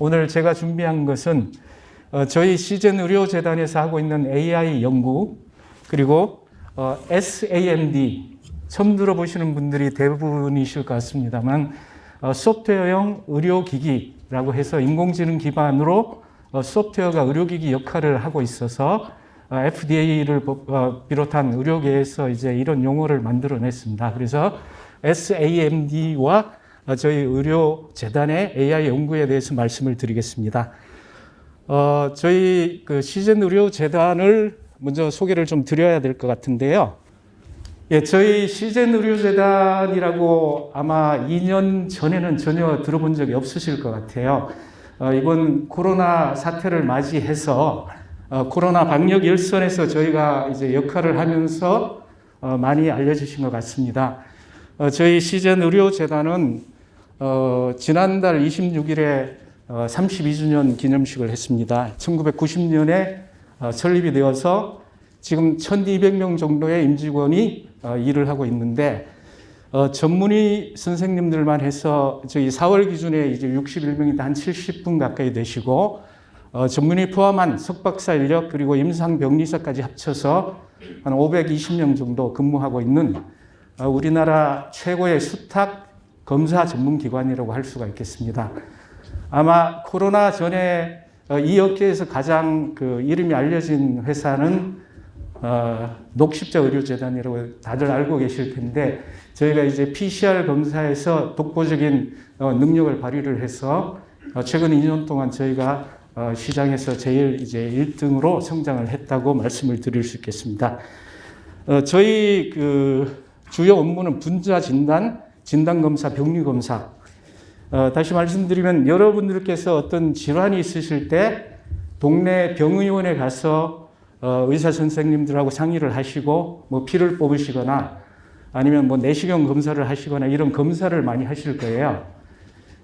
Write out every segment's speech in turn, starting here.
오늘 제가 준비한 것은 저희 시즌 의료재단에서 하고 있는 AI 연구, 그리고 SAMD, 처음 들어보시는 분들이 대부분이실 것 같습니다만 소프트웨어형 의료기기라고 해서 인공지능 기반으로 소프트웨어가 의료기기 역할을 하고 있어서 FDA를 비롯한 의료계에서 이제 이런 용어를 만들어냈습니다. 그래서 SAMD와 저희 의료재단의 AI 연구에 대해서 말씀을 드리겠습니다. 저희 그 시즌 의료재단을 먼저 소개를 좀 드려야 될 것 같은데요. 예, 저희 시즌 의료재단이라고 아마 2년 전에는 전혀 들어본 적이 없으실 것 같아요. 이번 코로나 사태를 맞이해서 코로나 방역 일선에서 저희가 이제 역할을 하면서 많이 알려주신 것 같습니다. 저희 시즌 의료재단은 지난달 26일에 32주년 기념식을 했습니다. 1990년에 설립이 되어서 지금 1200명 정도의 임직원이 일을 하고 있는데 전문의 선생님들만 해서 저희 4월 기준에 이제 61명이 한 70분 가까이 되시고 전문의 포함한 석박사 인력 그리고 임상병리사까지 합쳐서 한 520명 정도 근무하고 있는 우리나라 최고의 수탁 검사 전문기관이라고 할 수가 있겠습니다. 아마 코로나 전에 이 업계에서 가장 그 이름이 알려진 회사는 녹십자의료재단이라고 다들 알고 계실 텐데 저희가 이제 PCR 검사에서 독보적인 능력을 발휘를 해서 최근 2년 동안 저희가 시장에서 제일 이제 1등으로 성장을 했다고 말씀을 드릴 수 있겠습니다. 저희 그 주요 업무는 분자 진단, 진단검사, 병리검사. 다시 말씀드리면 여러분들께서 어떤 질환이 있으실 때 동네 병의원에 가서 의사 선생님들하고 상의를 하시고 뭐 피를 뽑으시거나 아니면 뭐 내시경 검사를 하시거나 이런 검사를 많이 하실 거예요.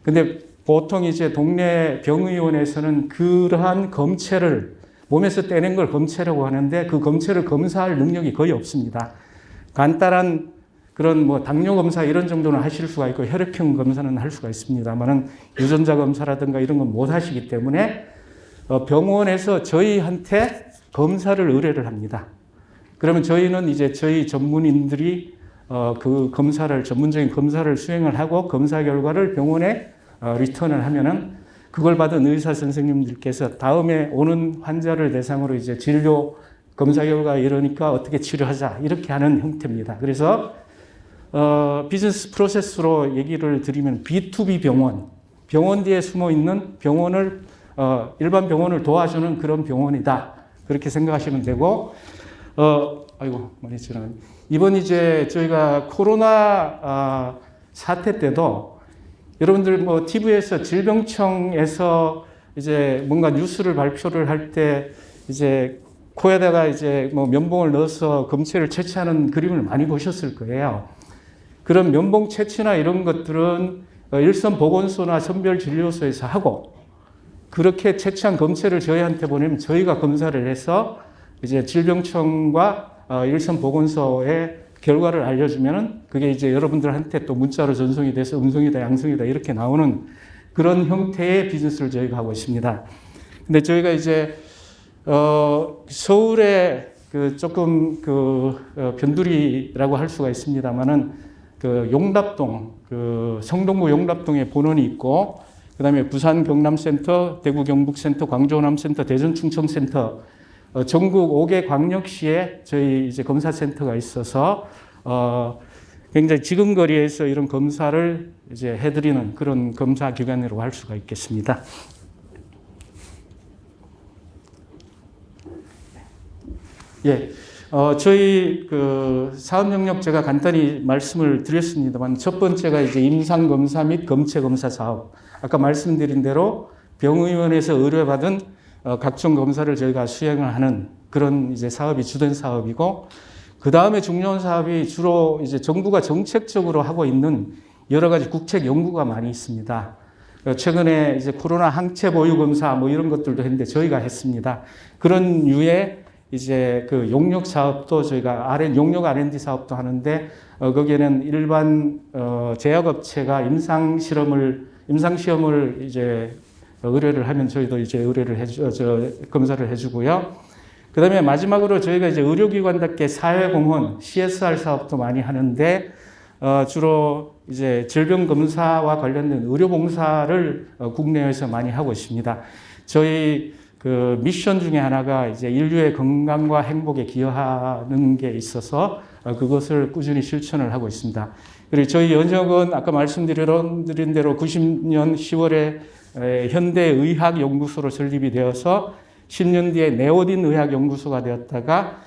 근데 보통 이제 동네 병의원에서는 그러한 검체를 몸에서 떼낸 걸 검체라고 하는데 그 검체를 검사할 능력이 거의 없습니다. 간단한 그런 뭐 당뇨 검사 이런 정도는 하실 수가 있고 혈액형 검사는 할 수가 있습니다만은 유전자 검사라든가 이런 건 못 하시기 때문에 병원에서 저희한테 검사를 의뢰를 합니다. 그러면 저희는 이제 저희 전문인들이 그 검사를 전문적인 검사를 수행을 하고 검사 결과를 병원에 리턴을 하면은 그걸 받은 의사 선생님들께서 다음에 오는 환자를 대상으로 이제 진료 검사 결과 이러니까 어떻게 치료하자 이렇게 하는 형태입니다. 그래서 비즈니스 프로세스로 얘기를 드리면 B2B 병원 뒤에 숨어 있는 병원을 일반 병원을 도와주는 그런 병원이다. 그렇게 생각하시면 되고 아이고 많이 지나가네. 이번 이제 저희가 코로나 사태 때도 여러분들 뭐 TV에서 질병청에서 이제 뭔가 뉴스를 발표를 할 때 이제 코에다가 이제 뭐 면봉을 넣어서 검체를 채취하는 그림을 많이 보셨을 거예요. 그런 면봉 채취나 이런 것들은 일선 보건소나 선별진료소에서 하고 그렇게 채취한 검체를 저희한테 보내면 저희가 검사를 해서 이제 질병청과 일선 보건소에 결과를 알려주면은 그게 이제 여러분들한테 또 문자로 전송이 돼서 음성이다, 양성이다 이렇게 나오는 그런 형태의 비즈니스를 저희가 하고 있습니다. 근데 저희가 이제 서울에 그 조금 그 변두리라고 할 수가 있습니다만은 그 용답동, 그 성동구 용답동에 본원이 있고, 그 다음에 부산 경남센터, 대구 경북센터, 광주 호남센터, 대전 충청센터, 전국 5개 광역시에 저희 이제 검사센터가 있어서, 굉장히 지근거리에서 이런 검사를 이제 해드리는 그런 검사 기관이라고 할 수가 있겠습니다. 예. 저희 그 사업 영역 제가 간단히 말씀을 드렸습니다만 첫 번째가 이제 임상 검사 및 검체 검사 사업. 아까 말씀드린 대로 병의원에서 의뢰받은 각종 검사를 저희가 수행을 하는 그런 이제 사업이 주된 사업이고 그 다음에 중요한 사업이 주로 이제 정부가 정책적으로 하고 있는 여러 가지 국책 연구가 많이 있습니다. 최근에 이제 코로나 항체 보유 검사 뭐 이런 것들도 했는데 저희가 했습니다. 그런 유의 이제 그 용역 사업도 저희가 용역 R&D 사업도 하는데 거기에는 일반 제약업체가 임상 시험을 이제 의뢰를 하면 저희도 이제 검사를 해주고요. 그 다음에 마지막으로 저희가 이제 의료기관답게 사회공헌, CSR 사업도 많이 하는데, 주로 이제 질병검사와 관련된 의료봉사를 국내에서 많이 하고 있습니다. 저희 그 미션 중에 하나가 이제 인류의 건강과 행복에 기여하는 게 있어서 그것을 꾸준히 실천을 하고 있습니다. 그리고 저희 연역은 아까 말씀드린 대로 90년 10월에 현대의학연구소로 설립이 되어서 10년 뒤에 네오딘 의학연구소가 되었다가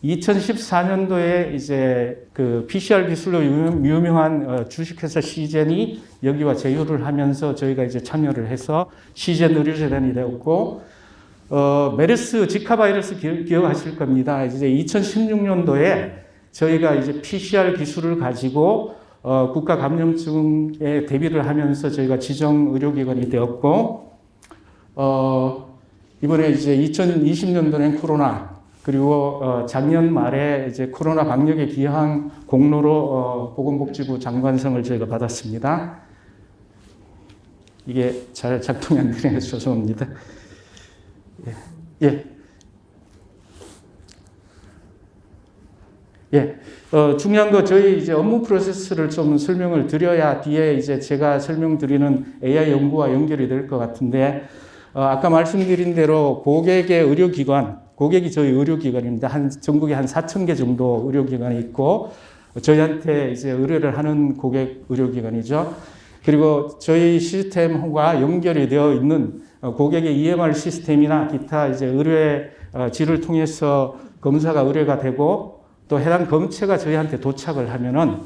2014년도에 이제 그 PCR 기술로 유명한 주식회사 시젠이 여기와 제휴를 하면서 저희가 이제 참여를 해서 시젠 의료재단이 되었고, 메르스 지카 바이러스 기억하실 겁니다. 이제 2016년도에 저희가 이제 PCR 기술을 가지고 국가 감염증에 대비를 하면서 저희가 지정 의료기관이 되었고, 이번에 이제 2020년도엔 코로나, 그리고 작년 말에 이제 코로나 방역에 기여한 공로로 보건복지부 장관상을 저희가 받았습니다. 이게 잘 작동이 안 되네요. 죄송합니다. 예. 중요한 거 저희 이제 업무 프로세스를 좀 설명을 드려야 뒤에 이제 제가 설명드리는 AI 연구와 연결이 될 것 같은데, 아까 말씀드린 대로 고객의 의료기관, 고객이 저희 의료기관입니다. 전국에 한 4,000개 정도 의료기관이 있고, 저희한테 이제 의뢰를 하는 고객 의료기관이죠. 그리고 저희 시스템과 연결이 되어 있는 고객의 EMR 시스템이나 기타 이제 의뢰지를 통해서 검사가 의뢰가 되고, 또 해당 검체가 저희한테 도착을 하면은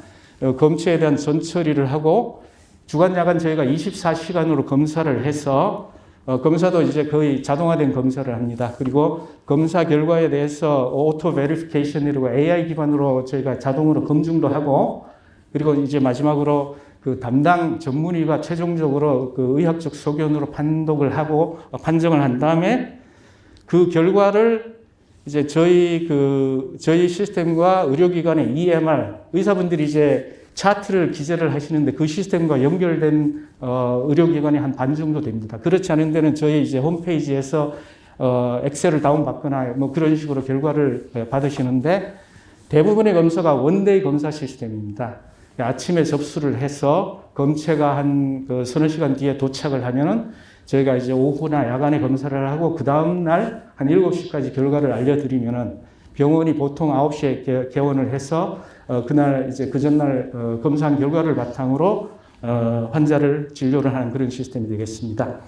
검체에 대한 전처리를 하고, 주간 야간 저희가 24시간으로 검사를 해서 검사도 이제 거의 자동화된 검사를 합니다. 그리고 검사 결과에 대해서 오토 베리피케이션이라고 AI 기반으로 저희가 자동으로 검증도 하고, 그리고 이제 마지막으로 그 담당 전문의가 최종적으로 그 의학적 소견으로 판독을 하고 판정을 한 다음에 그 결과를 이제 저희 시스템과 의료기관의 EMR, 의사분들이 이제 차트를 기재를 하시는데 그 시스템과 연결된 의료기관이 한 반 정도 됩니다. 그렇지 않은 데는 저희 이제 홈페이지에서 엑셀을 다운받거나 뭐 그런 식으로 결과를 받으시는데, 대부분의 검사가 원데이 검사 시스템입니다. 아침에 접수를 해서 검체가 한 서너 시간 뒤에 도착을 하면은 저희가 이제 오후나 야간에 검사를 하고 그 다음날 한 7시까지 결과를 알려드리면은 병원이 보통 9시에 개원을 해서 그날 이제 그 전날 검사한 결과를 바탕으로 환자를 진료를 하는 그런 시스템이 되겠습니다.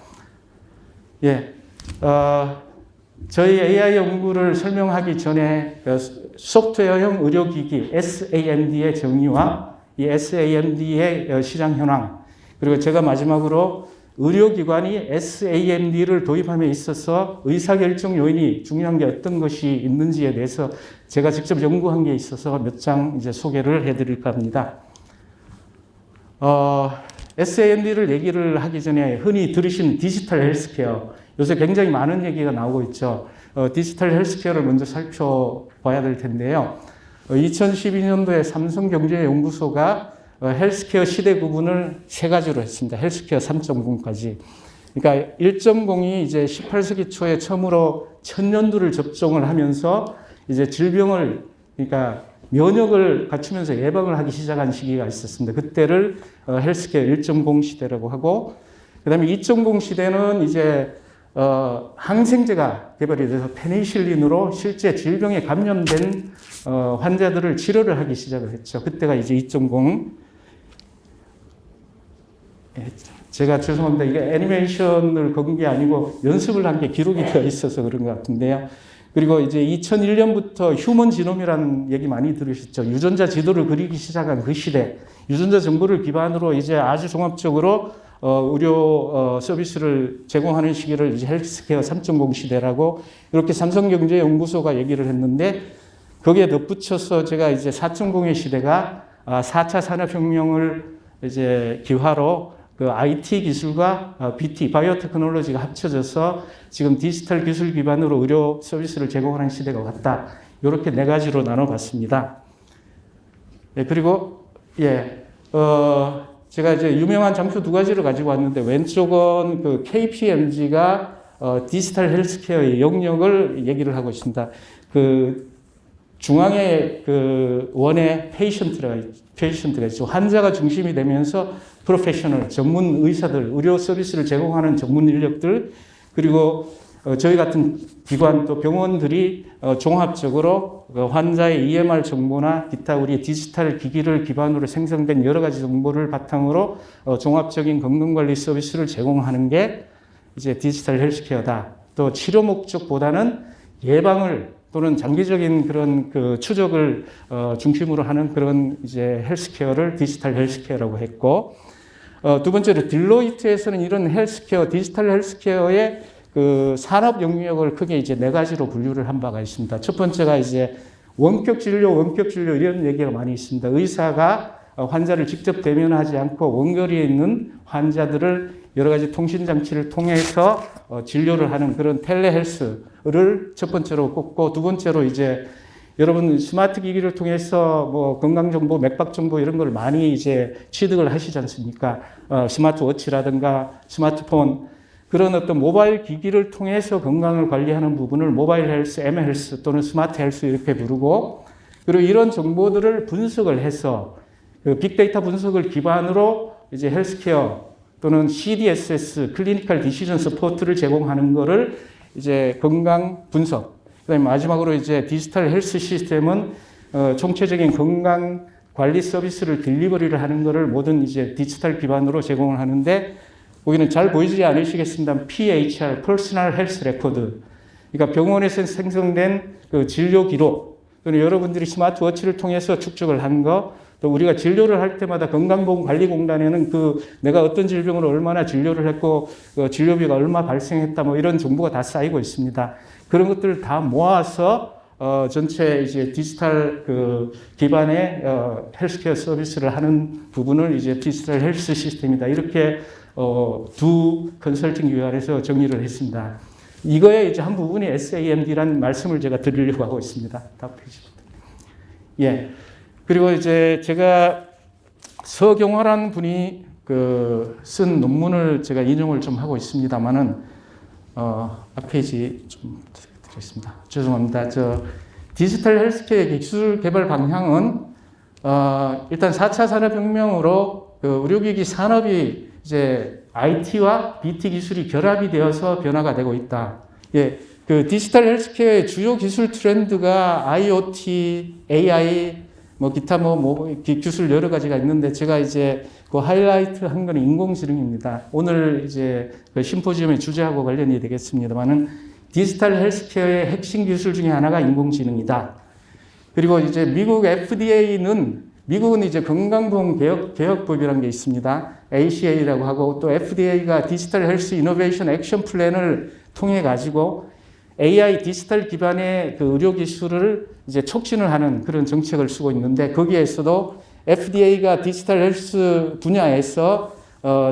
저희 AI 연구를 설명하기 전에 소프트웨어형 의료기기 SAMD의 정의와 이 SAMD의 시장 현황, 그리고 제가 마지막으로 의료기관이 SAMD를 도입함에 있어서 의사결정 요인이 중요한 게 어떤 것이 있는지에 대해서 제가 직접 연구한 게 있어서 몇 장 이제 소개를 해드릴까 합니다. SAMD를 얘기를 하기 전에 흔히 들으신 디지털 헬스케어, 요새 굉장히 많은 얘기가 나오고 있죠. 디지털 헬스케어를 먼저 살펴봐야 될 텐데요. 2012년도에 삼성경제연구소가 헬스케어 시대 구분을 세 가지로 했습니다. 헬스케어 3.0까지. 그러니까 1.0이 이제 18세기 초에 처음으로 천년두를 접종을 하면서 이제 질병을, 그러니까 면역을 갖추면서 예방을 하기 시작한 시기가 있었습니다. 그때를 헬스케어 1.0 시대라고 하고, 그 다음에 2.0 시대는 이제 항생제가 개발이 돼서 페니실린으로 실제 질병에 감염된 환자들을 치료를 하기 시작을 했죠. 그때가 이제 2.0. 제가 죄송합니다. 이게 애니메이션을 건 게 아니고 연습을 한 게 기록이 되어 있어서 그런 것 같은데요. 그리고 이제 2001년부터 휴먼 지놈이라는 얘기 많이 들으셨죠. 유전자 지도를 그리기 시작한 그 시대. 유전자 정보를 기반으로 이제 아주 종합적으로 의료 서비스를 제공하는 시기를 이제 헬스케어 3.0 시대라고 이렇게 삼성경제연구소가 얘기를 했는데, 거기에 덧붙여서 제가 이제 4.0의 시대가 4차 산업혁명을 이제 기화로 그 IT 기술과 BT, 바이오테크놀로지가 합쳐져서 지금 디지털 기술 기반으로 의료 서비스를 제공하는 시대가 왔다. 이렇게 네 가지로 나눠봤습니다. 그리고 제가 이제 유명한 장표 두 가지를 가지고 왔는데 왼쪽은 그 KPMG가 디지털 헬스케어의 영역을 얘기를 하고 있습니다. 그 중앙에 그 원에 페이션트가 있죠. 환자가 중심이 되면서 프로페셔널, 전문 의사들, 의료 서비스를 제공하는 전문 인력들, 그리고 저희 같은 기관 또 병원들이 종합적으로 환자의 EMR 정보나 기타 우리 디지털 기기를 기반으로 생성된 여러 가지 정보를 바탕으로 종합적인 건강관리 서비스를 제공하는 게 이제 디지털 헬스케어다. 또 치료 목적보다는 예방을 또는 장기적인 그런 그 추적을 중심으로 하는 그런 이제 헬스케어를 디지털 헬스케어라고 했고, 두 번째로 딜로이트에서는 이런 헬스케어, 디지털 헬스케어의 그 산업 영역을 크게 이제 네 가지로 분류를 한 바가 있습니다. 첫 번째가 이제 원격 진료 이런 얘기가 많이 있습니다. 의사가 환자를 직접 대면하지 않고 원거리에 있는 환자들을 여러 가지 통신 장치를 통해서 진료를 하는 그런 텔레헬스를 첫 번째로 꼽고, 두 번째로 이제 여러분 스마트 기기를 통해서 뭐 건강 정보, 맥박 정보 이런 걸 많이 이제 취득을 하시지 않습니까? 스마트워치라든가 스마트폰 그런 어떤 모바일 기기를 통해서 건강을 관리하는 부분을 모바일 헬스, M헬스 또는 스마트 헬스 이렇게 부르고, 그리고 이런 정보들을 분석을 해서 그 빅데이터 분석을 기반으로 이제 헬스케어 또는 CDSS, 클리니컬 디시전 서포트를 제공하는 거를 이제 건강 분석, 그다음에 마지막으로 이제 디지털 헬스 시스템은 총체적인 건강 관리 서비스를 딜리버리를 하는 거를 모든 이제 디지털 기반으로 제공을 하는데, 거기는 잘 보이지 않으시겠습니다. PHR, Personal Health Record. 그러니까 병원에서 생성된 그 진료 기록, 또는 여러분들이 스마트워치를 통해서 축적을 한 거, 또 우리가 진료를 할 때마다 건강보험관리공단에는 그 내가 어떤 질병으로 얼마나 진료를 했고 그 진료비가 얼마 발생했다 뭐 이런 정보가 다 쌓이고 있습니다. 그런 것들을 다 모아서 전체 이제 디지털 그 기반의 헬스케어 서비스를 하는 부분을 이제 디지털 헬스 시스템이다. 이렇게 두 컨설팅 기관에서 정의를 했습니다. 이거의 이제 한 부분이 SAMD라는 말씀을 제가 드리려고 하고 있습니다. 다음 페이지부터. 예. 그리고 이제 제가 서경화라는 분이 쓴 논문을 제가 인용을 좀 하고 있습니다만은, 앞 페이지 좀 드리겠습니다. 죄송합니다. 디지털 헬스케어 기술 개발 방향은, 일단 4차 산업혁명으로 의료기기 산업이 이제 IT와 BT 기술이 결합이 되어서 변화가 되고 있다. 예. 그 디지털 헬스케어의 주요 기술 트렌드가 IoT, AI, 뭐 기타 기술 여러 가지가 있는데, 제가 이제 그 하이라이트 한 건 인공지능입니다. 오늘 이제 그 심포지엄의 주제하고 관련이 되겠습니다만은 디지털 헬스케어의 핵심 기술 중에 하나가 인공지능이다. 그리고 이제 미국 FDA는, 미국은 이제 건강보험 개혁법이라는 게 있습니다. ACA라고 하고, 또 FDA가 디지털 헬스 이노베이션 액션 플랜을 통해 가지고 AI 디지털 기반의 그 의료 기술을 이제 촉진을 하는 그런 정책을 쓰고 있는데, 거기에서도 FDA가 디지털 헬스 분야에서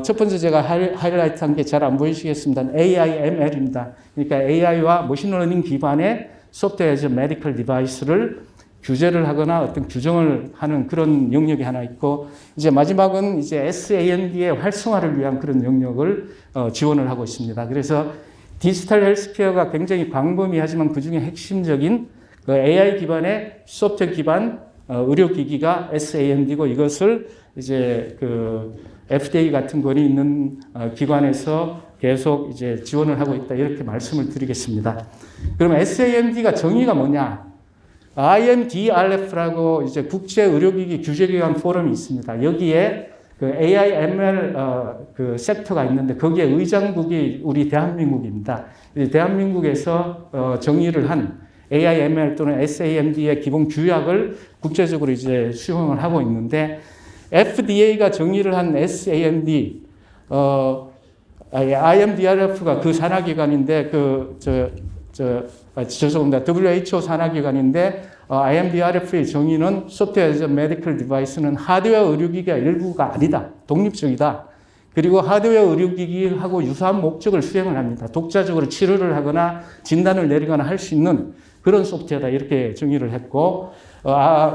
첫 번째 제가 하이라이트 한 게 잘 안 보이시겠습니다. AIML입니다. 그러니까 AI와 머신러닝 기반의 소프트웨어 애즈 메디컬 디바이스를 규제를 하거나 어떤 규정을 하는 그런 영역이 하나 있고, 이제 마지막은 이제 SAMD의 활성화를 위한 그런 영역을 지원을 하고 있습니다. 그래서 디지털 헬스케어가 굉장히 광범위하지만 그 중에 핵심적인 그 AI 기반의 소프트웨어 기반 의료기기가 SAMD고, 이것을 이제 그 FDA 같은 권위 있는 기관에서 계속 이제 지원을 하고 있다. 이렇게 말씀을 드리겠습니다. 그러면 SAMD가 정의가 뭐냐? IMDRF라고 이제 국제 의료기기 규제기관 포럼이 있습니다. 여기에 그 AI, ML 그 섹터가 있는데, 거기에 의장국이 우리 대한민국입니다. 대한민국에서 정의를 한 AI, ML 또는 SAMD의 기본 규약을 국제적으로 이제 수용을 하고 있는데, FDA가 정의를 한 SAMD, IMDRF가 그 산하기관인데, 죄송합니다. WHO 산하기관인데, IMDRF의 정의는 소프트웨어 애즈 메디컬 디바이스는 하드웨어 의료기기가 일부가 아니다. 독립적이다. 그리고 하드웨어 의료기기하고 유사한 목적을 수행을 합니다. 독자적으로 치료를 하거나 진단을 내리거나 할 수 있는 그런 소프트웨어다. 이렇게 정의를 했고,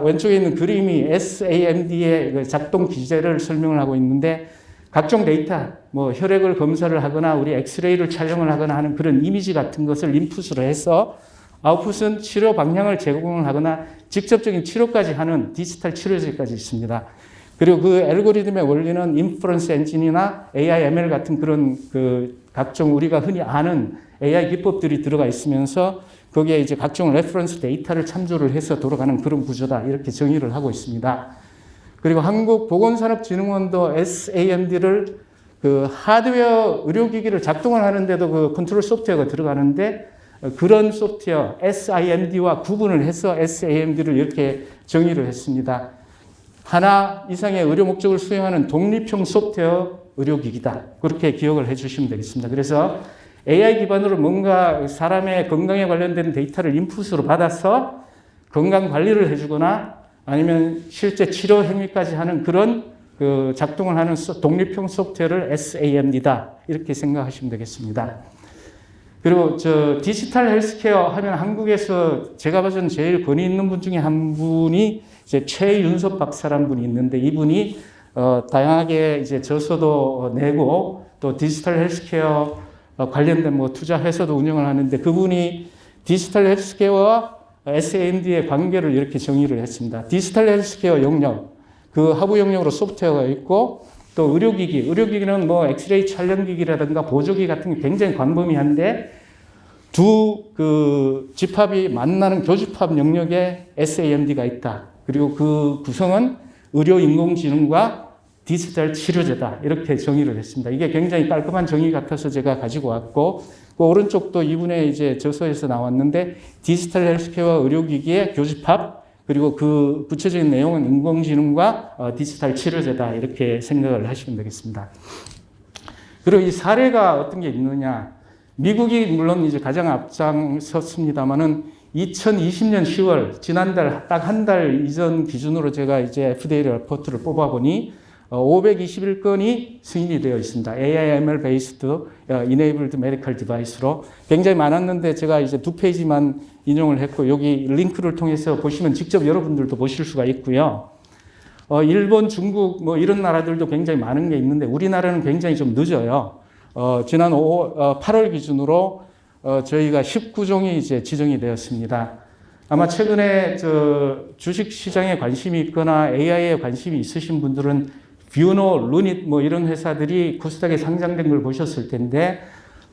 왼쪽에 있는 그림이 SAMD의 그 작동 기제를 설명을 하고 있는데 각종 데이터, 뭐 혈액을 검사를 하거나 우리 엑스레이를 촬영을 하거나 하는 그런 이미지 같은 것을 인풋으로 해서 아웃풋은 치료 방향을 제공을 하거나 직접적인 치료까지 하는 디지털 치료제까지 있습니다. 그리고 그 알고리즘의 원리는 인퍼런스 엔진이나 AI, ML 같은 그런 그 각종 우리가 흔히 아는 AI 기법들이 들어가 있으면서 거기에 이제 각종 레퍼런스 데이터를 참조를 해서 돌아가는 그런 구조다. 이렇게 정의를 하고 있습니다. 그리고 한국보건산업진흥원도 SAMD를 그 하드웨어 의료기기를 작동을 하는데도 그 컨트롤 소프트웨어가 들어가는데 그런 소프트웨어 SIMD와 구분을 해서 SAMD를 이렇게 정의를 했습니다. 하나 이상의 의료 목적을 수행하는 독립형 소프트웨어 의료기기다. 그렇게 기억을 해 주시면 되겠습니다. 그래서 AI 기반으로 뭔가 사람의 건강에 관련된 데이터를 인풋으로 받아서 건강 관리를 해주거나 아니면 실제 치료 행위까지 하는 그런 그 작동을 하는 독립형 소프트웨어를 SAMD다. 이렇게 생각하시면 되겠습니다. 그리고 디지털 헬스케어 하면 한국에서 제가 봐서는 제일 권위 있는 분 중에 한 분이 이제 최윤섭 박사라는 분이 있는데 이분이 다양하게 이제 저서도 내고 또 디지털 헬스케어 관련된 뭐 투자 회사도 운영을 하는데 그분이 디지털 헬스케어와 SAMD의 관계를 이렇게 정의를 했습니다. 디지털 헬스케어 영역, 그 하부 영역으로 소프트웨어가 있고 또 의료기기는 뭐 엑스레이 촬영기기라든가 보조기 같은 게 굉장히 광범위한데 두 그 집합이 만나는 교집합 영역에 SAMD가 있다. 그리고 그 구성은 의료인공지능과 디지털 치료제다. 이렇게 정의를 했습니다. 이게 굉장히 깔끔한 정의 같아서 제가 가지고 왔고, 그 오른쪽도 이분의 이제 저서에서 나왔는데, 디지털 헬스케어와 의료기기의 교집합, 그리고 그 구체적인 내용은 인공지능과 디지털 치료제다. 이렇게 생각을 하시면 되겠습니다. 그리고 이 사례가 어떤 게 있느냐. 미국이 물론 이제 가장 앞장섰습니다만은 2020년 10월, 지난달 딱 한 달 이전 기준으로 제가 이제 FDA 리포트를 뽑아보니 521건이 승인이 되어 있습니다. AI/ML 베이스드 enabled medical device로 굉장히 많았는데 제가 이제 2페이지만 인용을 했고 여기 링크를 통해서 보시면 직접 여러분들도 보실 수가 있고요. 일본, 중국 뭐 이런 나라들도 굉장히 많은 게 있는데 우리나라는 굉장히 좀 늦어요. 지난 8월 기준으로 저희가 19종이 이제 지정이 되었습니다. 아마 최근에 주식 시장에 관심이 있거나 AI에 관심이 있으신 분들은 뷰노, 루닛 뭐 이런 회사들이 코스닥에 상장된 걸 보셨을 텐데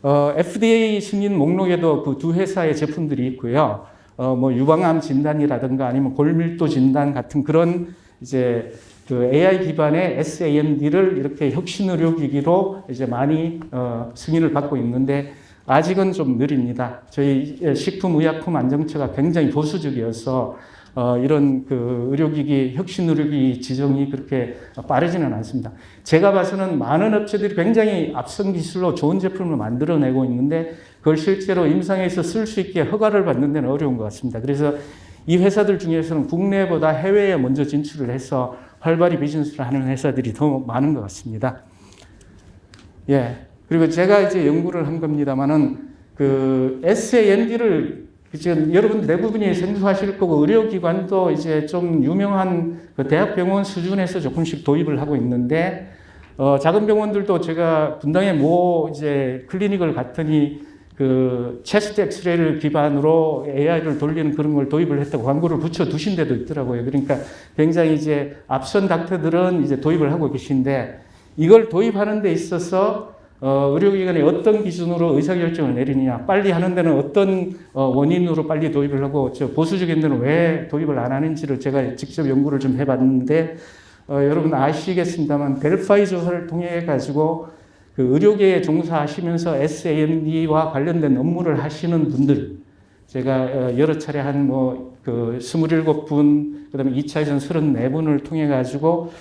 FDA 승인 목록에도 그 두 회사의 제품들이 있고요. 뭐 유방암 진단이라든가 아니면 골밀도 진단 같은 그런 이제 그 AI 기반의 SAMD를 이렇게 혁신 의료기기로 이제 많이 승인을 받고 있는데 아직은 좀 느립니다. 저희 식품의약품안정처가 굉장히 보수적이어서 이런 그 의료기기, 혁신 의료기기 지정이 그렇게 빠르지는 않습니다. 제가 봐서는 많은 업체들이 굉장히 앞선 기술로 좋은 제품을 만들어내고 있는데 그걸 실제로 임상에서 쓸 수 있게 허가를 받는 데는 어려운 것 같습니다. 그래서 이 회사들 중에서는 국내보다 해외에 먼저 진출을 해서 활발히 비즈니스를 하는 회사들이 더 많은 것 같습니다. 예. 그리고 제가 이제 연구를 한 겁니다만은 그 SAMD를 지금 여러분 대부분이 생소하실 거고 의료기관도 이제 좀 유명한 그 대학병원 수준에서 조금씩 도입을 하고 있는데 작은 병원들도 제가 분당에 모 이제 클리닉을 갔더니 그 체스트 엑스레이를 기반으로 AI를 돌리는 그런 걸 도입을 했다고 광고를 붙여 두신 데도 있더라고요. 그러니까 굉장히 이제 앞선 닥터들은 이제 도입을 하고 계신데 이걸 도입하는 데 있어서 의료기관이 어떤 기준으로 의사결정을 내리느냐, 빨리 하는 데는 어떤 원인으로 빨리 도입을 하고 보수적인 데는 왜 도입을 안 하는지를 제가 직접 연구를 좀 해봤는데 여러분 아시겠습니다만 델파이 조사를 통해 가지고 그 의료계에 종사하시면서 SAMD와 관련된 업무를 하시는 분들 제가 여러 차례 한 그 27분, 그 다음에 2차 예전 34분을 통해 가지고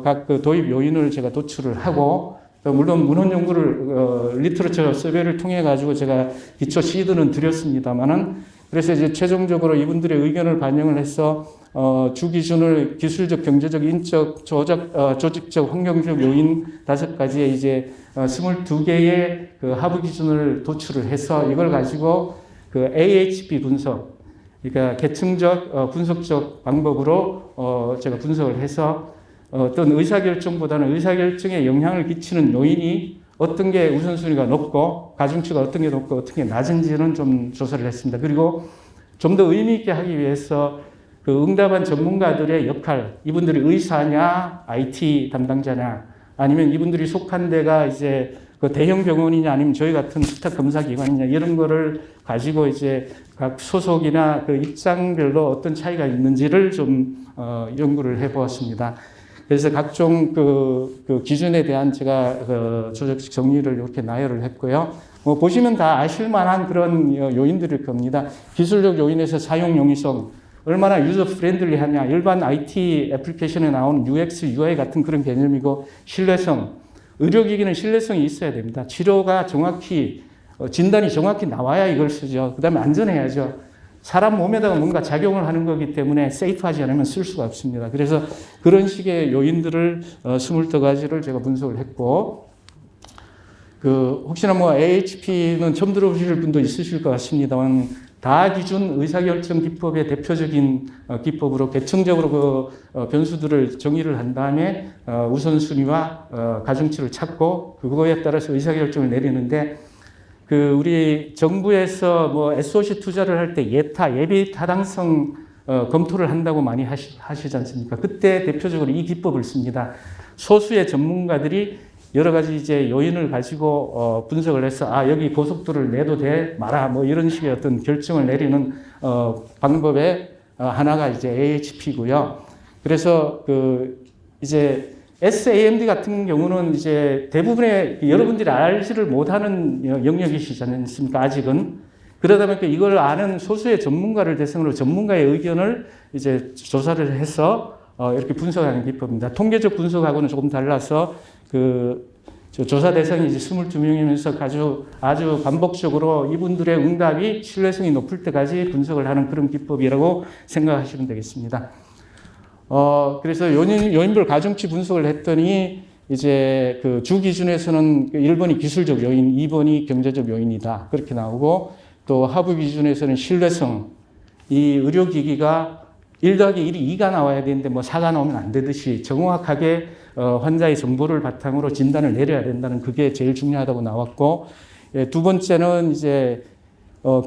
각 그 도입 요인을 제가 도출을 하고 물론 문헌 연구를 리터러처 서베이를 통해 가지고 제가 기초 시드는 드렸습니다만은 그래서 이제 최종적으로 이분들의 의견을 반영을 해서 주 기준을 기술적, 경제적, 인적, 조직적, 환경적 요인 5가지의 이제 22개의 그 하부 기준을 도출을 해서 이걸 가지고 그 AHP 분석, 그러니까 계층적, 분석적 방법으로 제가 분석을 해서 어떤 의사결정보다는 의사결정에 영향을 끼치는 요인이 어떤 게 우선순위가 높고 가중치가 어떤 게 높고 어떤 게 낮은지는 좀 조사를 했습니다. 그리고 좀 더 의미 있게 하기 위해서 그 응답한 전문가들의 역할, 이분들이 의사냐, IT 담당자냐, 아니면 이분들이 속한 데가 이제 그 대형 병원이냐, 아니면 저희 같은 수탁 검사 기관이냐, 이런 거를 가지고 이제 각 소속이나 그 입장별로 어떤 차이가 있는지를 좀 연구를 해보았습니다. 그래서 각종 그 기준에 대한 제가 조직적 정리를 이렇게 나열을 했고요. 뭐 보시면 다 아실 만한 그런 요인들일 겁니다. 기술적 요인에서 사용 용이성, 얼마나 유저 프렌들리하냐, 일반 IT 애플리케이션에 나오는 UX, UI 같은 그런 개념이고, 신뢰성, 의료기기는 신뢰성이 있어야 됩니다. 치료가 정확히, 진단이 정확히 나와야 이걸 쓰죠. 그 다음에 안전해야죠. 사람 몸에다가 뭔가 작용을 하는 거기 때문에 세이프하지 않으면 쓸 수가 없습니다. 그래서 그런 식의 요인들을 22가지를 제가 분석을 했고, 혹시나 뭐 AHP는 처음 들어보실 분도 있으실 것 같습니다만, 다기준 의사결정 기법의 대표적인 기법으로 계층적으로 변수들을 정의를 한 다음에 우선순위와 가중치를 찾고 그거에 따라서 의사결정을 내리는데, 우리 정부에서 뭐 SOC 투자를 할 때 예비 타당성 검토를 한다고 많이 하시지 않습니까? 그때 대표적으로 이 기법을 씁니다. 소수의 전문가들이 여러 가지 이제 요인을 가지고 분석을 해서 여기 고속도로를 내도 돼 마라 뭐 이런 식의 어떤 결정을 내리는 방법의 하나가 이제 AHP고요. 그래서 이제 SAMD 같은 경우는 이제 대부분의 여러분들이 알지를 못하는 영역이시지 않습니까? 아직은. 그러다 보니까 이걸 아는 소수의 전문가를 대상으로 전문가의 의견을 이제 조사를 해서 이렇게 분석하는 기법입니다. 통계적 분석하고는 조금 달라서 조사 대상이 이제 22명이면서 아주 반복적으로 이분들의 응답이 신뢰성이 높을 때까지 분석을 하는 그런 기법이라고 생각하시면 되겠습니다. 그래서 요인별 가중치 분석을 했더니 이제 주 기준에서는 1번이 기술적 요인, 2번이 경제적 요인이다. 그렇게 나오고 또 하부 기준에서는 신뢰성, 이 의료기기가 1 더하기 1이 2가 나와야 되는데 뭐 4가 나오면 안 되듯이 정확하게 환자의 정보를 바탕으로 진단을 내려야 된다는 그게 제일 중요하다고 나왔고, 두 번째는 이제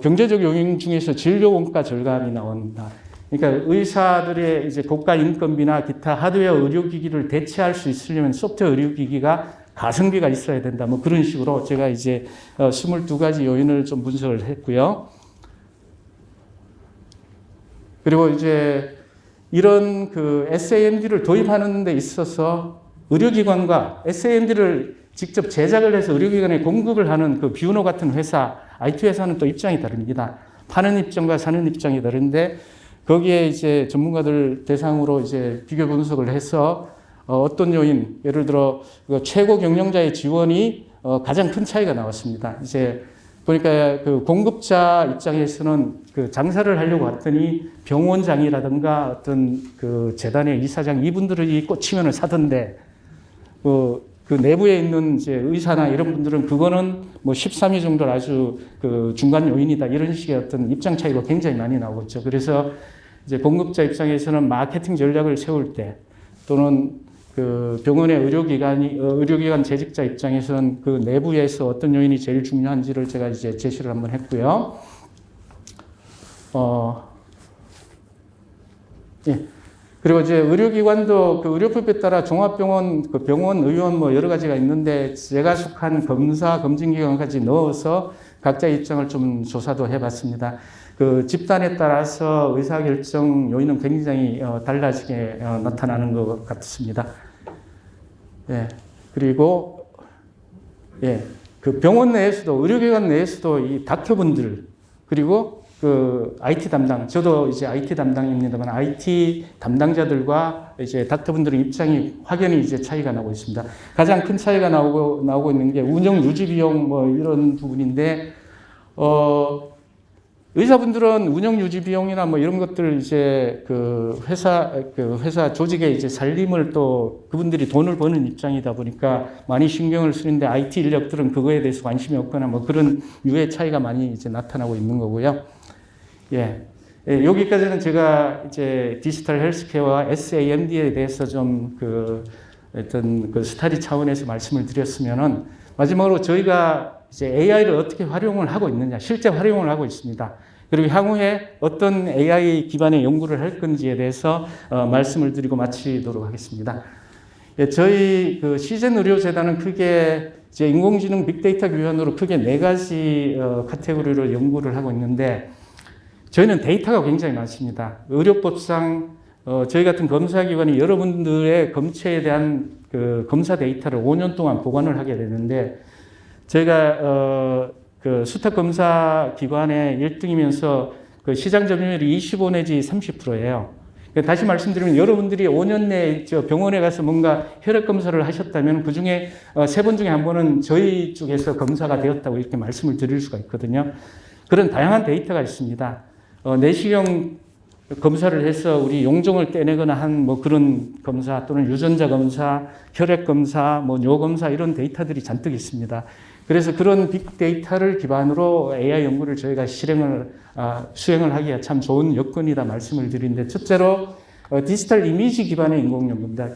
경제적 요인 중에서 진료 원가 절감이 나온다. 그러니까 의사들의 이제 고가 인건비나 기타 하드웨어 의료기기를 대체할 수 있으려면 소프트웨어 의료기기가 가성비가 있어야 된다. 뭐 그런 식으로 제가 이제 22가지 요인을 좀 분석을 했고요. 그리고 이제 이런 SAMD를 도입하는 데 있어서 의료기관과 SAMD를 직접 제작을 해서 의료기관에 공급을 하는 뷰노 같은 회사, IT 회사는 또 입장이 다릅니다. 파는 입장과 사는 입장이 다른데, 거기에 이제 전문가들 대상으로 이제 비교 분석을 해서 어떤 요인, 예를 들어 최고 경영자의 지원이 가장 큰 차이가 나왔습니다. 이제 보니까 공급자 입장에서는 장사를 하려고 왔더니 병원장이라든가 어떤 재단의 이사장 이분들이 꽂히면을 사던데 그 내부에 있는 이제 의사나 이런 분들은 그거는 뭐 13위 정도 아주 중간 요인이다 이런 식의 어떤 입장 차이가 굉장히 많이 나오고 있죠. 그래서 이제 공급자 입장에서는 마케팅 전략을 세울 때 또는 병원의 의료기관 재직자 입장에서는 내부에서 어떤 요인이 제일 중요한지를 제가 이제 제시를 한번 했고요. 예. 그리고 이제 의료기관도 의료법에 따라 종합병원, 병원, 의원 뭐 여러 가지가 있는데 제가 속한 검진기관까지 넣어서 각자 입장을 좀 조사도 해봤습니다. 집단에 따라서 의사결정 요인은 굉장히 달라지게 나타나는 것 같습니다. 예. 그리고, 예. 병원 내에서도, 의료기관 내에서도 이 닥터분들, 그리고 IT 담당, 저도 이제 IT 담당입니다만 IT 담당자들과 이제 닥터분들의 입장이 확연히 이제 차이가 나고 있습니다. 가장 큰 차이가 나오고 있는 게 운영 유지 비용 뭐 이런 부분인데, 의사분들은 운영 유지 비용이나 뭐 이런 것들 이제 회사 조직의 이제 살림을 또 그분들이 돈을 버는 입장이다 보니까 많이 신경을 쓰는데 IT 인력들은 그거에 대해서 관심이 없거나 뭐 그런 유의 차이가 많이 이제 나타나고 있는 거고요. 예. 예, 여기까지는 제가 이제 디지털 헬스케어와 SAMD에 대해서 좀 어떤 스터디 차원에서 말씀을 드렸으면은 마지막으로 저희가 이제 AI를 어떻게 활용을 하고 있느냐, 실제 활용을 하고 있습니다. 그리고 향후에 어떤 AI 기반의 연구를 할 건지에 대해서 말씀을 드리고 마치도록 하겠습니다. 예, 저희 시젠 의료재단은 크게 이제 인공지능 빅데이터 기반으로 크게 4가지 카테고리를 연구를 하고 있는데 저희는 데이터가 굉장히 많습니다. 의료법상 저희 같은 검사기관이 여러분들의 검체에 대한 검사 데이터를 5년 동안 보관을 하게 되는데 저희가 수탁 검사 기관의 1등이면서 시장 점유율이 25 내지 30%예요. 다시 말씀드리면 여러분들이 5년 내에 병원에 가서 뭔가 혈액 검사를 하셨다면 그 중에 3번 중에 1번은 저희 쪽에서 검사가 되었다고 이렇게 말씀을 드릴 수가 있거든요. 그런 다양한 데이터가 있습니다. 내시경 검사를 해서 우리 용종을 떼내거나 한 뭐 그런 검사 또는 유전자 검사, 혈액 검사, 뭐 뇨 검사 이런 데이터들이 잔뜩 있습니다. 그래서 그런 빅데이터를 기반으로 AI 연구를 저희가 수행을 하기가 참 좋은 여건이다 말씀을 드리는데 첫째로 디지털 이미지 기반의 인공 연구입니다.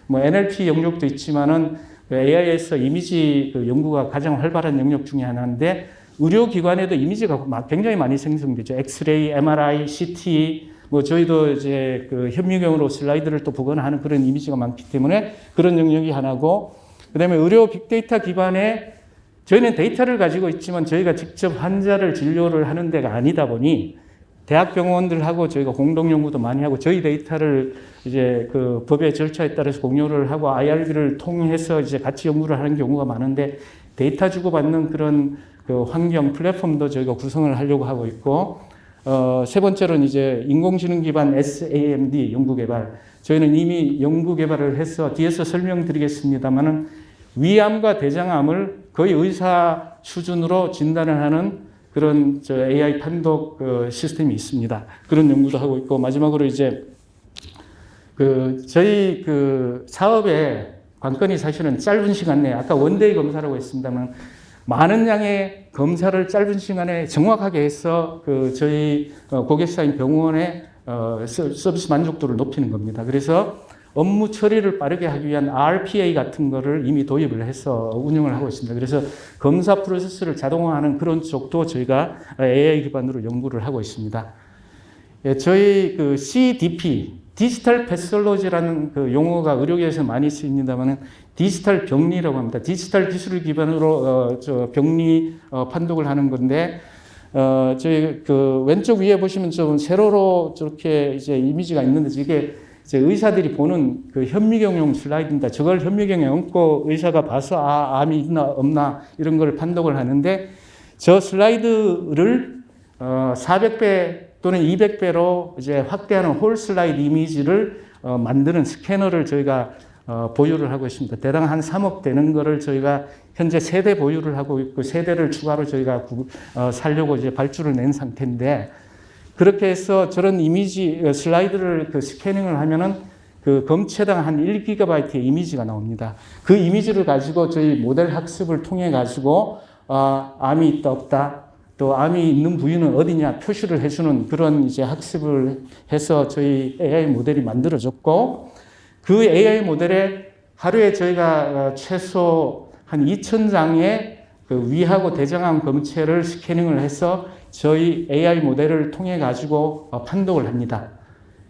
뭐 NLP 영역도 있지만은 AI에서 이미지 연구가 가장 활발한 영역 중에 하나인데 의료기관에도 이미지가 굉장히 많이 생성되죠. 엑스레이, MRI, CT, 뭐 저희도 이제 현미경으로 슬라이드를 또 보거나 하는 그런 이미지가 많기 때문에 그런 영역이 하나고, 그 다음에 의료 빅데이터 기반에 저희는 데이터를 가지고 있지만 저희가 직접 환자를 진료를 하는 데가 아니다 보니 대학병원들하고 저희가 공동 연구도 많이 하고 저희 데이터를 이제 법의 절차에 따라서 공유를 하고 IRB를 통해서 이제 같이 연구를 하는 경우가 많은데 데이터 주고받는 그런 환경 플랫폼도 저희가 구성을 하려고 하고 있고, 세 번째로는 이제 인공지능 기반 SAMD 연구개발. 저희는 이미 연구개발을 해서 뒤에서 설명드리겠습니다만은 위암과 대장암을 거의 의사 수준으로 진단을 하는 그런 AI 판독 시스템이 있습니다. 그런 연구도 하고 있고, 마지막으로 이제 저희 사업의 관건이 사실은 짧은 시간 내에 아까 원데이 검사라고 했습니다만 많은 양의 검사를 짧은 시간에 정확하게 해서 저희 고객사인 병원의 서비스 만족도를 높이는 겁니다. 그래서 업무 처리를 빠르게 하기 위한 RPA 같은 거를 이미 도입을 해서 운영을 하고 있습니다. 그래서 검사 프로세스를 자동화하는 그런 쪽도 저희가 AI 기반으로 연구를 하고 있습니다. 예, 저희 CDP, 디지털 패솔로지라는 용어가 의료계에서 많이 쓰입니다만 디지털 병리라고 합니다. 디지털 기술을 기반으로 병리 판독을 하는 건데 저희 왼쪽 위에 보시면 좀 세로로 저렇게 이제 이미지가 있는데 이게 이제 의사들이 보는 현미경용 슬라이드입니다. 저걸 현미경에 얹고 의사가 봐서 암이 있나 없나 이런 걸 판독을 하는데 저 슬라이드를 400배 또는 200배로 이제 확대하는 홀 슬라이드 이미지를 만드는 스캐너를 저희가 보유를 하고 있습니다. 대당 한 3억 되는 거를 저희가 현재 3대 보유를 하고 있고 3대를 추가로 저희가 살려고 이제 발주를 낸 상태인데, 그렇게 해서 저런 이미지 슬라이드를 스캐닝을 하면은 검체당 한 1GB의 이미지가 나옵니다. 그 이미지를 가지고 저희 모델 학습을 통해 가지고 암이 있다 없다, 또 암이 있는 부위는 어디냐 표시를 해주는 그런 이제 학습을 해서 저희 AI 모델이 만들어졌고, 그 AI 모델에 하루에 저희가 최소 한 2,000장의 위하고 대장암 검체를 스캐닝을 해서 저희 AI 모델을 통해 가지고 판독을 합니다.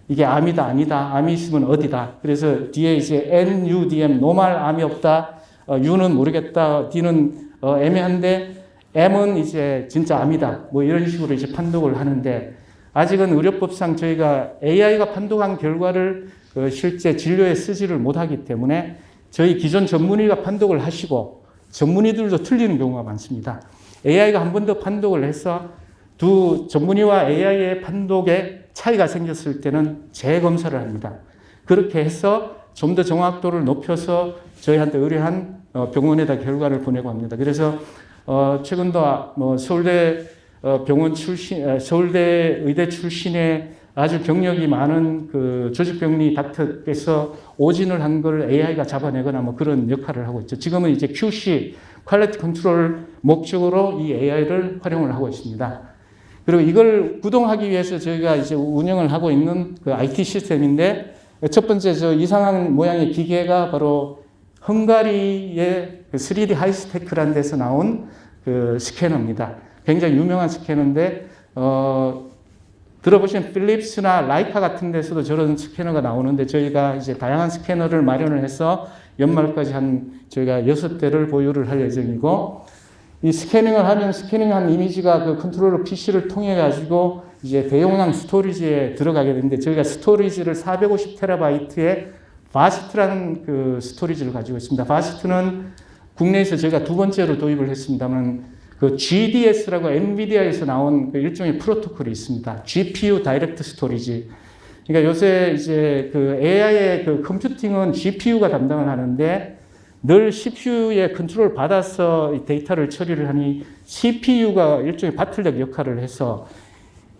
이게 암이다 아니다, 암이 있으면 어디다. 그래서 뒤에 이제 NUDM, 노말 암이 없다, U는 모르겠다, D는 애매한데 M은 이제 진짜 암이다. 뭐 이런 식으로 이제 판독을 하는데, 아직은 의료법상 저희가 AI가 판독한 결과를 실제 진료에 쓰지를 못하기 때문에 저희 기존 전문의가 판독을 하시고 전문의들도 틀리는 경우가 많습니다. AI가 한 번 더 판독을 해서 두 전문의와 AI의 판독에 차이가 생겼을 때는 재검사를 합니다. 그렇게 해서 좀 더 정확도를 높여서 저희한테 의뢰한 병원에다 결과를 보내고 합니다. 그래서 최근도 뭐 서울대 병원 출신, 서울대 의대 출신의 아주 경력이 많은 조직병리 닥터께서 오진을 한 걸 AI가 잡아내거나 뭐 그런 역할을 하고 있죠. 지금은 이제 QC, 퀄리티 컨트롤 목적으로 이 AI를 활용을 하고 있습니다. 그리고 이걸 구동하기 위해서 저희가 이제 운영을 하고 있는 그 IT 시스템인데, 첫 번째 저 이상한 모양의 기계가 바로 헝가리의 그 3D 하이스테크라는 데서 나온 그 스캐너입니다. 굉장히 유명한 스캐너인데, 들어보신 필립스나 라이카 같은 데서도 저런 스캐너가 나오는데, 저희가 이제 다양한 스캐너를 마련을 해서 연말까지 저희가 6대를 보유를 할 예정이고, 이 스캐닝을 하면 스캐닝한 이미지가 그 컨트롤러 PC를 통해 가지고 이제 대용량 스토리지에 들어가게 되는데, 저희가 스토리지를 450TB의 바스트라는 그 스토리지를 가지고 있습니다. 바스트는 국내에서 저희가 두 번째로 도입을 했습니다만, 그 GDS라고 엔비디아에서 나온 그 일종의 프로토콜이 있습니다. GPU 다이렉트 스토리지. 그러니까 요새 이제 그 AI의 그 컴퓨팅은 GPU가 담당을 하는데, 늘 CPU의 컨트롤을 받아서 데이터를 처리를 하니 CPU가 일종의 바틀력 역할을 해서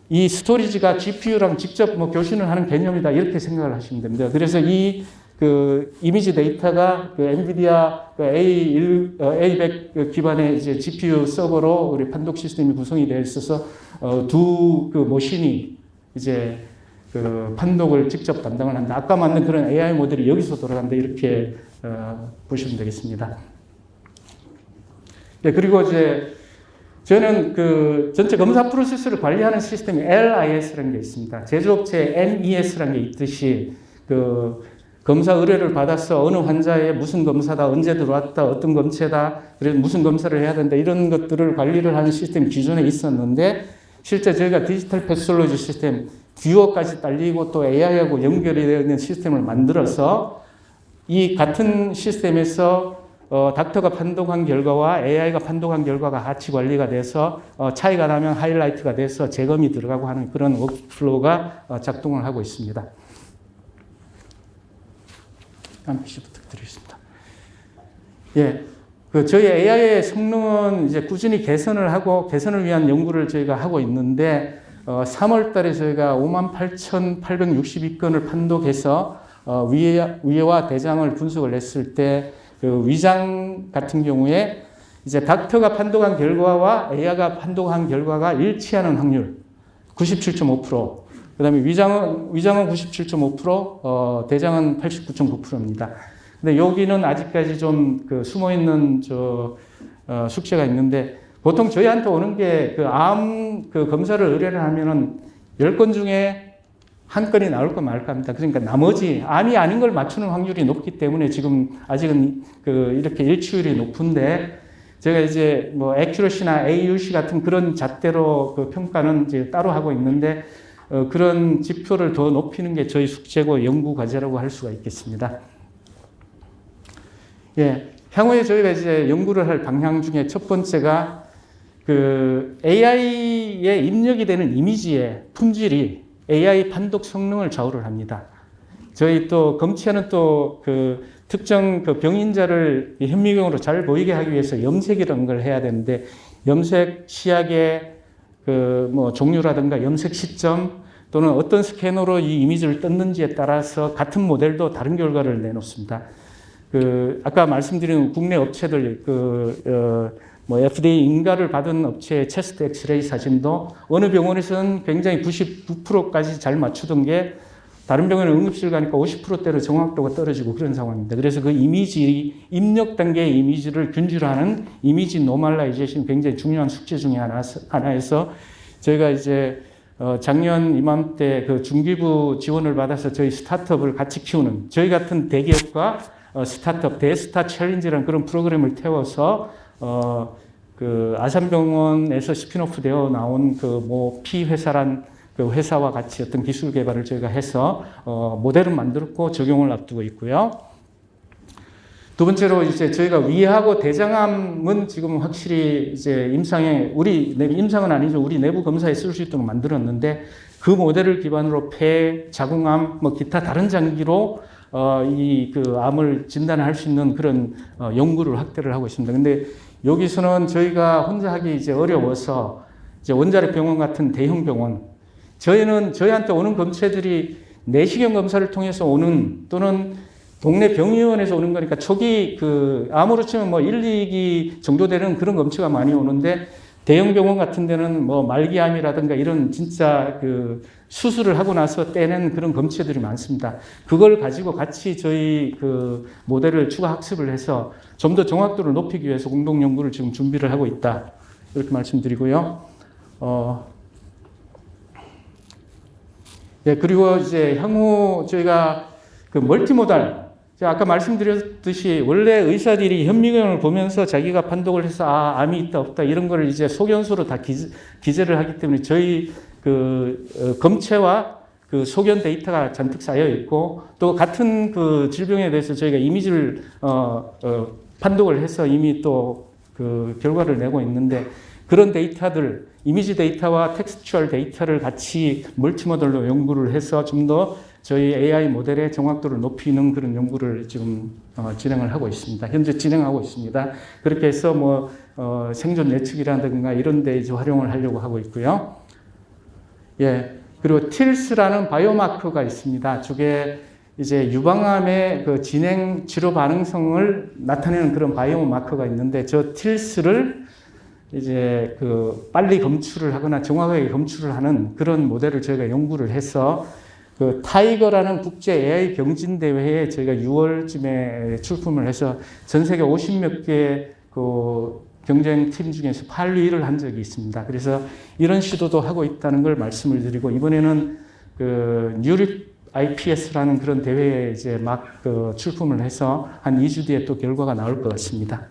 이 스토리지가 GPU랑 직접 뭐 교신을 하는 개념이다, 이렇게 생각을 하시면 됩니다. 그래서 이 그 이미지 데이터가 그 엔비디아 그 A100 기반의 이제 GPU 서버로 우리 판독 시스템이 구성이 되어 있어서 두 그 머신이 이제 그 판독을 직접 담당을 한다. 아까 만든 그런 AI 모델이 여기서 돌아간다, 이렇게 보시면 되겠습니다. 네, 그리고 이제 저는 그 전체 검사 프로세스를 관리하는 시스템이 LIS라는 게 있습니다. 제조업체 MES라는 게 있듯이 그 검사 의뢰를 받아서 어느 환자에 무슨 검사다, 언제 들어왔다, 어떤 검체다, 그래서 무슨 검사를 해야 된다, 이런 것들을 관리를 하는 시스템이 기존에 있었는데, 실제 저희가 디지털 패솔로지 시스템, 뷰어까지 딸리고 또 AI하고 연결이 되어 있는 시스템을 만들어서 이 같은 시스템에서 닥터가 판독한 결과와 AI가 판독한 결과가 같이 관리가 돼서 차이가 나면 하이라이트가 돼서 재검이 들어가고 하는 그런 워크플로우가 작동을 하고 있습니다. 다음 PC 부탁드리겠습니다. 예. 그 저희 AI의 성능은 이제 꾸준히 개선을 위한 연구를 저희가 하고 있는데, 3월 달에 저희가 58,862건을 판독해서 위와 대장을 분석을 했을 때, 그 위장 같은 경우에 이제 닥터가 판독한 결과와 AI가 판독한 결과가 일치하는 확률 97.5%, 그 다음에 위장은 97.5%, 대장은 89.9%입니다. 근데 여기는 아직까지 좀 그 숨어 있는 숙제가 있는데, 보통 저희한테 오는 게 그 암 그 검사를 의뢰를 하면은 10건 중에 한 건이 나올까 말까 합니다. 그러니까 나머지 암이 아닌 걸 맞추는 확률이 높기 때문에 지금 아직은 그 이렇게 일치율이 높은데, 제가 이제 뭐 액큐러시나 AUC 같은 그런 잣대로 그 평가는 이제 따로 하고 있는데, 그런 지표를 더 높이는 게 저희 숙제고 연구 과제라고 할 수가 있겠습니다. 예, 향후에 저희가 이제 연구를 할 방향 중에 첫 번째가 그 AI에 입력이 되는 이미지의 품질이 AI 판독 성능을 좌우를 합니다. 저희 또 검체는 또 그 특정 그 병인자를 현미경으로 잘 보이게 하기 위해서 염색이라는 걸 해야 되는데, 염색 시약의 그 뭐 종류라든가 염색 시점 또는 어떤 스캐너로 이 이미지를 떴는지에 따라서 같은 모델도 다른 결과를 내놓습니다. 그 아까 말씀드린 국내 업체들 뭐 FDA 인가를 받은 업체의 체스트 엑스레이 사진도 어느 병원에서는 굉장히 99%까지 잘 맞추던 게 다른 병원에 응급실 가니까 50%대로 정확도가 떨어지고 그런 상황입니다. 그래서 그 이미지, 입력 단계의 이미지를 균질화하는 이미지 노멀라이제이션 굉장히 중요한 숙제 중에 하나에서 저희가 이제 작년 이맘때 그 중기부 지원을 받아서 저희 스타트업을 같이 키우는, 저희 같은 대기업과 스타트업, 대스타 챌린지라는 그런 프로그램을 태워서 그 아산병원에서 스피노프 되어 나온 그 뭐 P 회사란 그 회사와 같이 어떤 기술 개발을 저희가 해서 모델을 만들었고 적용을 앞두고 있고요. 두 번째로 이제 저희가 위하고 대장암은 지금 확실히 이제 임상에, 임상은 아니죠. 우리 내부 검사에 쓸 수 있도록 만들었는데, 그 모델을 기반으로 폐, 자궁암, 뭐 기타 다른 장기로 이 그 암을 진단할 수 있는 그런 연구를 확대를 하고 있습니다. 근데 여기서는 저희가 혼자 하기 이제 어려워서 이제 원자력 병원 같은 대형 병원, 저희한테 오는 검체들이 내시경 검사를 통해서 오는, 또는 동네 병의원에서 오는 거니까 초기 그 암으로 치면 뭐 1, 2기 정도 되는 그런 검체가 많이 오는데, 대형 병원 같은 데는 뭐 말기암이라든가 이런 진짜 그 수술을 하고 나서 떼낸 그런 검체들이 많습니다. 그걸 가지고 같이 저희 그 모델을 추가 학습을 해서 좀 더 정확도를 높이기 위해서 공동 연구를 지금 준비를 하고 있다. 이렇게 말씀드리고요. 네, 그리고 이제 향후 저희가 그 멀티모달, 제가 아까 말씀드렸듯이 원래 의사들이 현미경을 보면서 자기가 판독을 해서 암이 있다 없다 이런 걸 이제 소견서로 다 기재를 하기 때문에 저희 그 검체와 그 소견 데이터가 잔뜩 쌓여 있고 또 같은 그 질병에 대해서 저희가 이미지를 판독을 해서 이미 또 그 결과를 내고 있는데 그런 데이터들, 이미지 데이터와 텍스처얼 데이터를 같이 멀티모델로 연구를 해서 좀 더 저희 AI 모델의 정확도를 높이는 그런 연구를 지금 진행을 하고 있습니다. 현재 진행하고 있습니다. 그렇게 해서 뭐 생존 예측이라든가 이런 데 이제 활용을 하려고 하고 있고요. 예. 그리고 TILS라는 바이오마커가 있습니다. 저게 이제 유방암의 그 진행 치료 반응성을 나타내는 그런 바이오마커가 있는데 저 TILS를 이제 그 빨리 검출을 하거나 정확하게 검출을 하는 그런 모델을 저희가 연구를 해서 그 타이거라는 국제 AI 병진 대회에 저희가 6월쯤에 출품을 해서 전 세계 50몇 개 그 경쟁팀 중에서 8위를 한 적이 있습니다. 그래서 이런 시도도 하고 있다는 걸 말씀을 드리고 이번에는 그 뉴립 IPS라는 그런 대회에 이제 막 그 출품을 해서 한 2주 뒤에 또 결과가 나올 것 같습니다.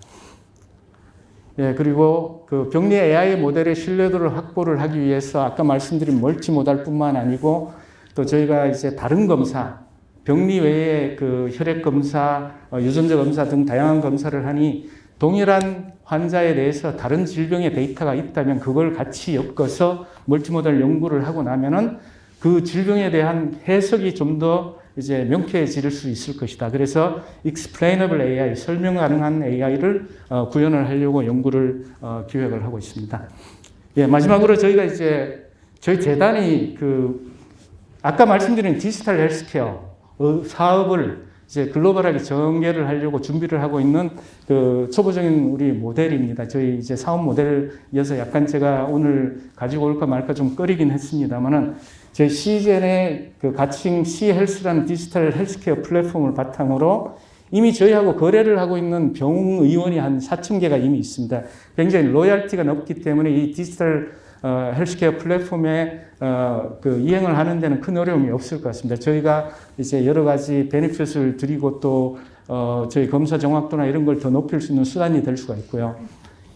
예, 그리고 그 병리 AI 모델의 신뢰도를 확보를 하기 위해서 아까 말씀드린 멀티모달뿐만 아니고 또 저희가 이제 다른 검사, 병리 외에 그 혈액 검사, 유전자 검사 등 다양한 검사를 하니 동일한 환자에 대해서 다른 질병의 데이터가 있다면 그걸 같이 엮어서 멀티모달 연구를 하고 나면은 그 질병에 대한 해석이 좀 더 이제 명쾌해질 수 있을 것이다. 그래서 explainable AI, 설명 가능한 AI를 구현을 하려고 연구를 기획을 하고 있습니다. 예, 마지막으로 저희가 이제 저희 재단이 그 아까 말씀드린 디지털 헬스케어 사업을 이제 글로벌하게 전개를 하려고 준비를 하고 있는 그 초보적인 우리 모델입니다. 저희 이제 사업 모델이어서 약간 제가 오늘 가지고 올까 말까 좀 꺼리긴 했습니다만은 저희 시젠의 그 가칭 시헬스라는 디지털 헬스케어 플랫폼을 바탕으로 이미 저희하고 거래를 하고 있는 병의원이 한 4,000개가 이미 있습니다. 굉장히 로열티가 높기 때문에 이 디지털 헬스케어 플랫폼에 그 이행을 하는 데는 큰 어려움이 없을 것 같습니다. 저희가 이제 여러 가지 베네핏을 드리고 또 저희 검사 정확도나 이런 걸 더 높일 수 있는 수단이 될 수가 있고요.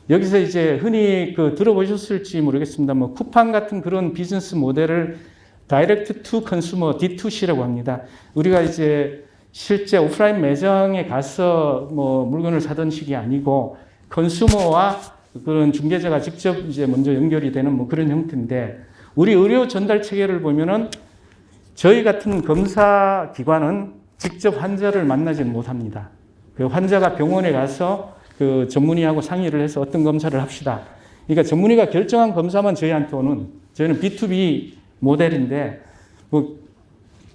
여기서 이제 흔히 그 들어보셨을지 모르겠습니다. 뭐 쿠팡 같은 그런 비즈니스 모델을 다이렉트 투 컨슈머 D2C라고 합니다. 우리가 이제 실제 오프라인 매장에 가서 뭐 물건을 사던 식이 아니고 컨슈머와 그런 중개자가 직접 이제 먼저 연결이 되는 뭐 그런 형태인데 우리 의료 전달 체계를 보면은 저희 같은 검사 기관은 직접 환자를 만나지 못합니다. 그 환자가 병원에 가서 그 전문의하고 상의를 해서 어떤 검사를 합시다. 그러니까 전문의가 결정한 검사만 저희한테 오는 저희는 B2B 모델인데 뭐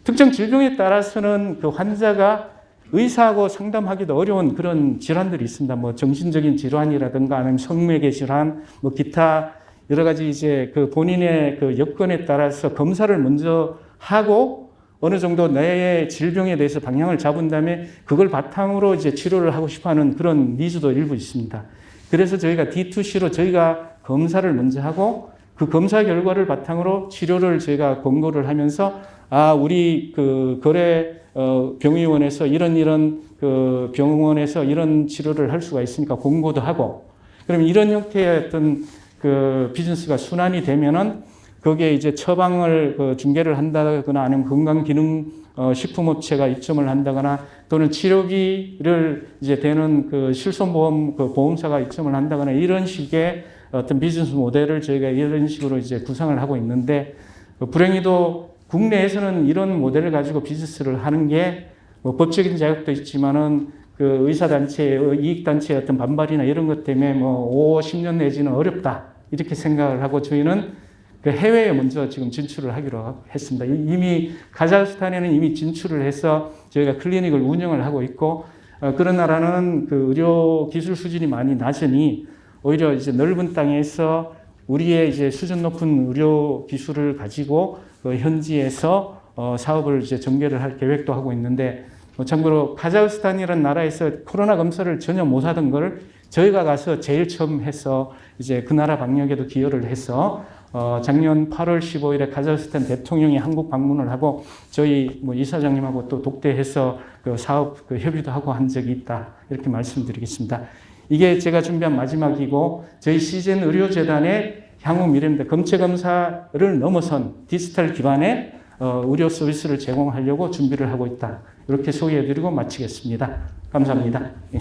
특정 질병에 따라서는 그 환자가 의사하고 상담하기도 어려운 그런 질환들이 있습니다. 뭐 정신적인 질환이라든가 아니면 성맥의 질환, 뭐 기타 여러 가지 이제 그 본인의 그 여건에 따라서 검사를 먼저 하고 어느 정도 내 질병에 대해서 방향을 잡은 다음에 그걸 바탕으로 이제 치료를 하고 싶어 하는 그런 니즈도 일부 있습니다. 그래서 저희가 D2C로 저희가 검사를 먼저 하고 그 검사 결과를 바탕으로 치료를 저희가 권고를 하면서 우리 그 거래 병의원에서 이런 그 병원에서 이런 치료를 할 수가 있으니까 권고도 하고 그러면 이런 형태의 어떤 그 비즈니스가 순환이 되면은 거기에 이제 처방을 그 중개를 한다거나 아니면 건강기능 식품업체가 입점을 한다거나 또는 치료기를 이제 되는 그 실손보험 그 보험사가 입점을 한다거나 이런 식의 어떤 비즈니스 모델을 저희가 이런 식으로 이제 구상을 하고 있는데 불행히도 국내에서는 이런 모델을 가지고 비즈니스를 하는 게 뭐 법적인 자격도 있지만은 그 의사단체의 이익단체의 어떤 반발이나 이런 것 때문에 뭐 5, 10년 내지는 어렵다. 이렇게 생각을 하고 저희는 그 해외에 먼저 지금 진출을 하기로 했습니다. 이미 카자흐스탄에는 이미 진출을 해서 저희가 클리닉을 운영을 하고 있고 그런 나라는 그 의료 기술 수준이 많이 낮으니 오히려 이제 넓은 땅에서 우리의 이제 수준 높은 의료 기술을 가지고 그 현지에서 사업을 이제 전개를 할 계획도 하고 있는데, 참고로 카자흐스탄이라는 나라에서 코로나 검사를 전혀 못 하던 걸 저희가 가서 제일 처음 해서 이제 그 나라 방역에도 기여를 해서 작년 8월 15일에 카자흐스탄 대통령이 한국 방문을 하고 저희 뭐 이사장님하고 또 독대해서 그 사업 그 협의도 하고 한 적이 있다, 이렇게 말씀드리겠습니다. 이게 제가 준비한 마지막이고, 저희 CGN 의료재단의 향후 미래입니다. 검체 검사를 넘어선 디지털 기반의 의료 서비스를 제공하려고 준비를 하고 있다, 이렇게 소개해드리고 마치겠습니다. 감사합니다. 예.